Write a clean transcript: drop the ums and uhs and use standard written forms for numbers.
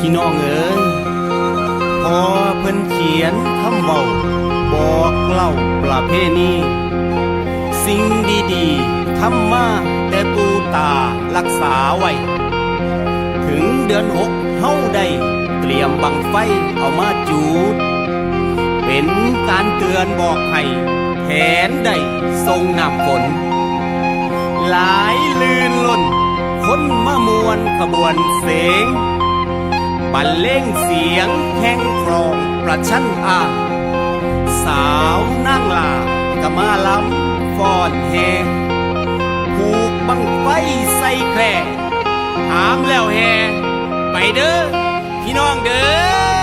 พี่น้องเอ๋ยพอเพิ่นเขียนคำเว้าบอกเล่าประเพณีสิ่งดีๆทำมาแต่ปูตารักษาไว้ถึงเดือนหกเฮาได้เตรียมบังไฟเอามาจูดเป็นการเตือนบอกให้แผนได้ทรงน้ำฝนหลายลื่นล้นคนมามวนขบวนเสงบรรเลงเสียงแข่งครองประชันอาสาวนางลากะมาล้ำฟ้อนแฮผูกบังไฟใส่แคร่หามแล้วแฮไปเด้อพี่น้องเด้อ